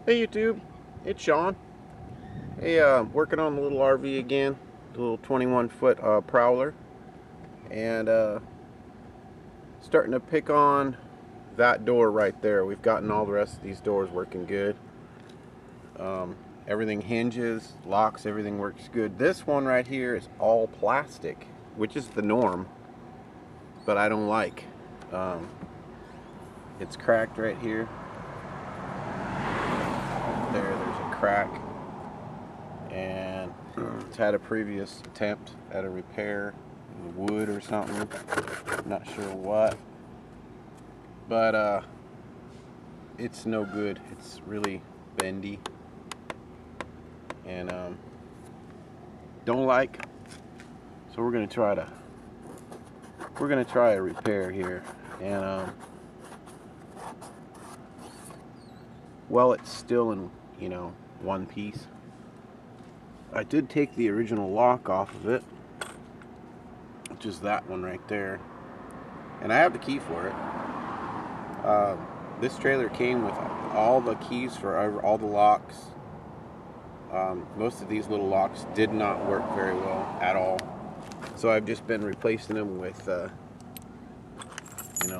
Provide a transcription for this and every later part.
Hey YouTube, it's Sean. Hey, working on the little RV again, the little 21-foot Prowler, and starting to pick on that door right there. We've gotten all the rest of these doors working good. Everything hinges, locks, everything works good. This one right here is all plastic, which is the norm, but I don't like. It's cracked right here. There's a crack. And it's had a previous attempt at a repair, wood or something, not sure what, but it's no good. It's really bendy and don't like, so we're gonna try a repair here. And well, it's still in one piece. I did take the original lock off of it, which is that one right there, and I have the key for it. This trailer came with all the keys for all the locks. Most of these little locks did not work very well at all, so I've just been replacing them with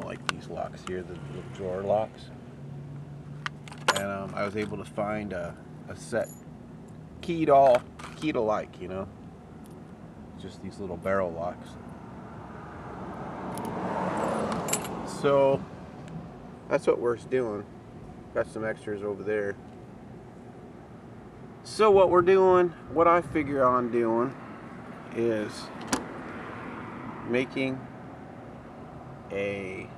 like these locks here, the little drawer locks. And I was able to find a set key to like, just these little barrel locks. So that's what we're doing. Got some extras over there. So what I figure on doing is making a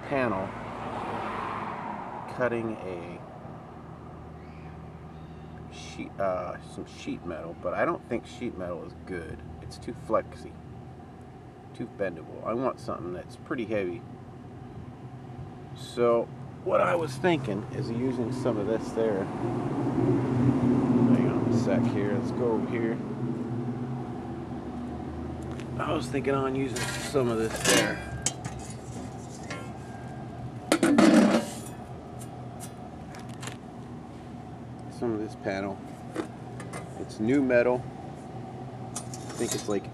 panel, cutting some sheet metal, but I don't think sheet metal is good. It's too flexy, too bendable. I want something that's pretty heavy. So what I was thinking is using some of this there. Hang on a sec here. Let's go over here. I was thinking on using some of this there. Some of this panel. It's new metal. I think it's like,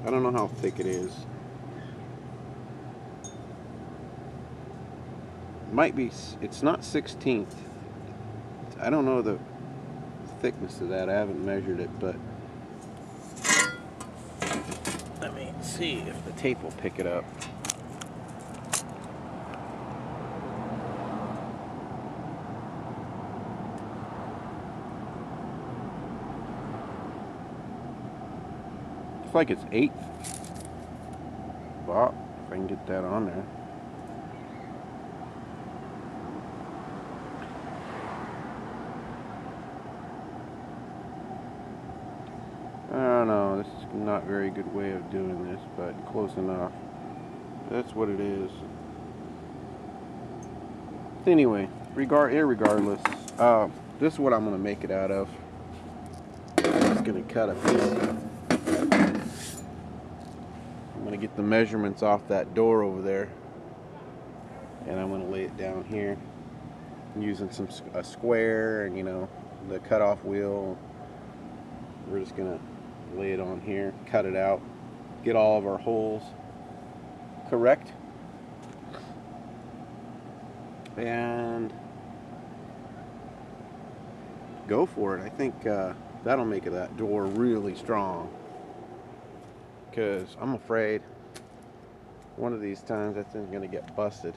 I don't know how thick it is. It might be, it's not 16th. I don't know the thickness of that. I haven't measured it, but let me see if the tape will pick it up. It's like it's 1/8. Well, if I can get that on there. I don't know, this is not a very good way of doing this, but close enough. That's what it is. Anyway, irregardless, this is what I'm going to make it out of. I'm just going to cut a piece. I'm going to get the measurements off that door over there, and I'm going to lay it down here using a square and the cutoff wheel. We're just going to lay it on here, cut it out, get all of our holes correct, and go for it. I think that'll make that door really strong, because I'm afraid one of these times that thing's going to get busted.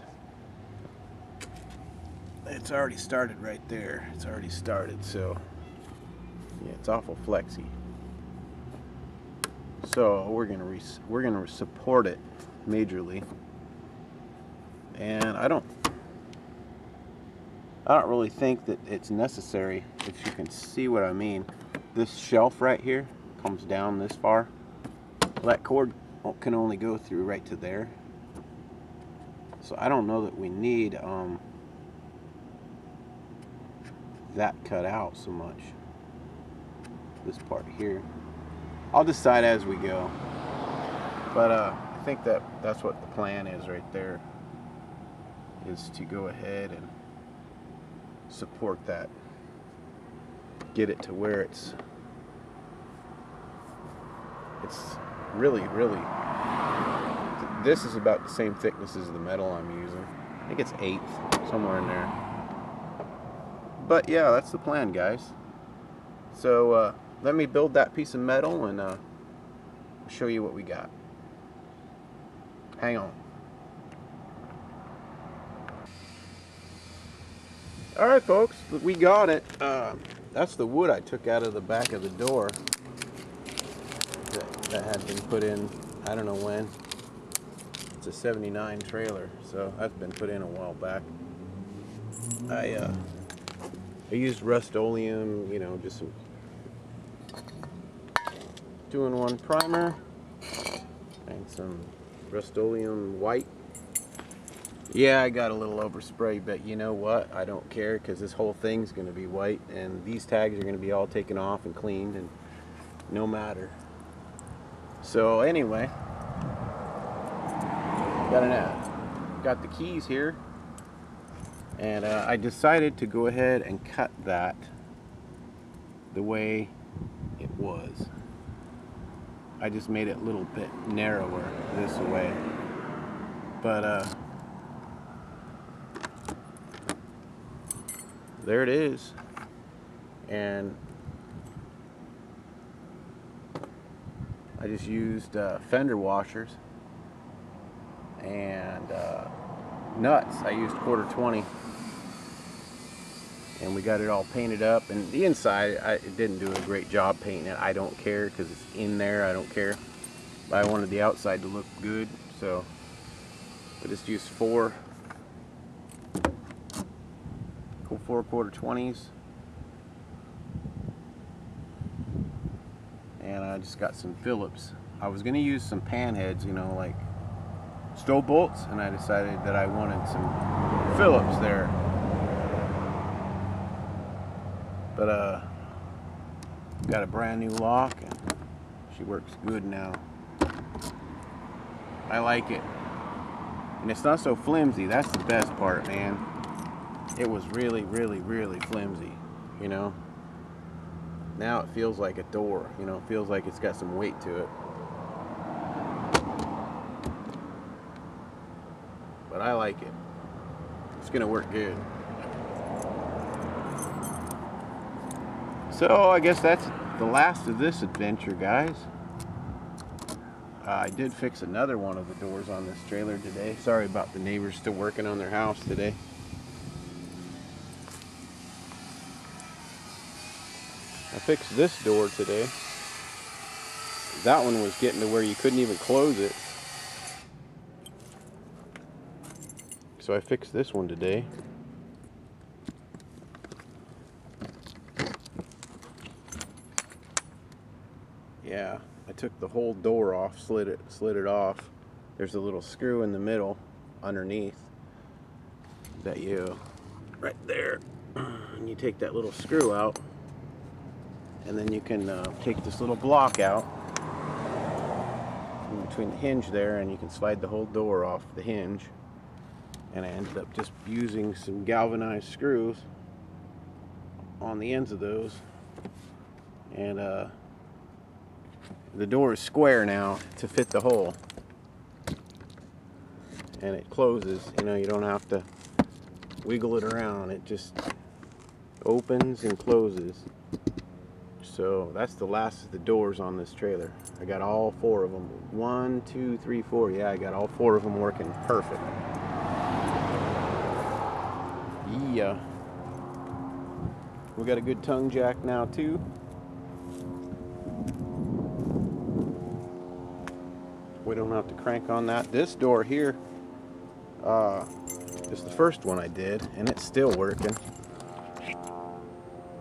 It's already started right there. It's already started, so yeah, it's awful flexy. So we're gonna support it majorly, and I don't really think that it's necessary. If you can see what I mean, this shelf right here comes down this far. That cord can only go through right to there, so I don't know that we need that cut out so much. This part here, I'll decide as we go, but I think that's what the plan is right there. is to go ahead and support that, get it to where it's really, this is about the same thickness as the metal I'm using. I think it's 1/8, somewhere in there. But yeah, that's the plan, guys. So let me build that piece of metal and show you what we got. Hang on. Alright folks, we got it. That's the wood I took out of the back of the door that had been put in, I don't know when. It's a 79 trailer, so that's been put in a while back. I used Rust-Oleum, you know, just some 2-in-1 primer and some Rust-Oleum white. Yeah, I got a little overspray, but you know what? I don't care, because this whole thing's going to be white, and these tags are going to be all taken off and cleaned, and no matter. So anyway, got the keys here, and I decided to go ahead and cut that the way it was. I just made it a little bit narrower this way, but there it is. And I just used fender washers and nuts. I used 1/4-20, and we got it all painted up. And the inside, it didn't do a great job painting it. I don't care, because it's in there. I don't care. But I wanted the outside to look good, so I just used 4 1/4-20s, and I just got some Phillips. I was going to use some pan heads, you know, like stove bolts, and I decided that I wanted some Phillips there. But got a brand new lock, and she works good now. I like it, and it's not so flimsy. That's the best part, man. It was really flimsy, you know. Now it feels like a door, you know. It feels like it's got some weight to it. But I like it. It's gonna work good. So I guess that's the last of this adventure, guys. I did fix another one of the doors on this trailer today. Sorry about the neighbors still working on their house today. I fixed this door today. That one was getting to where you couldn't even close it. So I fixed this one today. Yeah, I took the whole door off, slid it off. There's a little screw in the middle underneath that right there. And you take that little screw out, and then you can take this little block out in between the hinge there, and you can slide the whole door off the hinge. And I ended up just using some galvanized screws on the ends of those, and the door is square now to fit the hole, and it closes. You know, you don't have to wiggle it around. It just opens and closes. So that's the last of the doors on this trailer. I got all 4 of them. 1, 2, 3, 4. Yeah, I got all 4 of them working perfect. Yeah. We got a good tongue jack now too. We don't have to crank on that. This door here is the first one I did, and it's still working.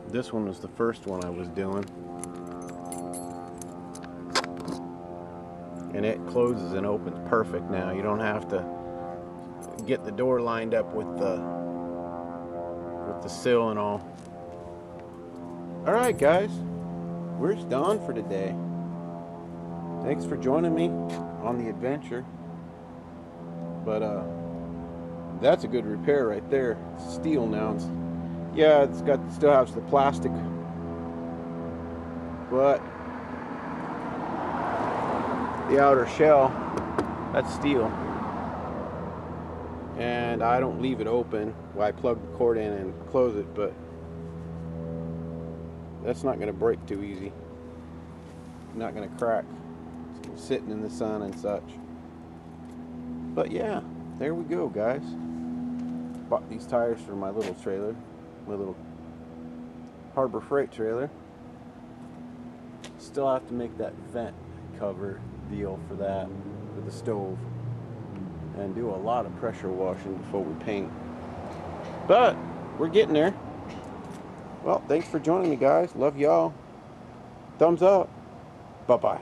This one was the first one I was doing, and it closes and opens perfect now. You don't have to get the door lined up with the sill and all. Alright guys, we're done for today. Thanks for joining me on the adventure. But That's a good repair right there. It's steel now. Yeah, it's got still has the plastic, but the outer shell, that's steel. And I don't leave it open. Well, I plug the cord in and close it, but that's not going to break too easy. Not going to crack. It's sitting in the sun and such. But yeah, there we go, guys. Bought these tires for my little trailer, my little Harbor Freight trailer. Still have to make that vent cover deal for that, for the stove, and do a lot of pressure washing before we paint. But we're getting there. Well, thanks for joining me, guys. Love y'all. Thumbs up. Bye-bye.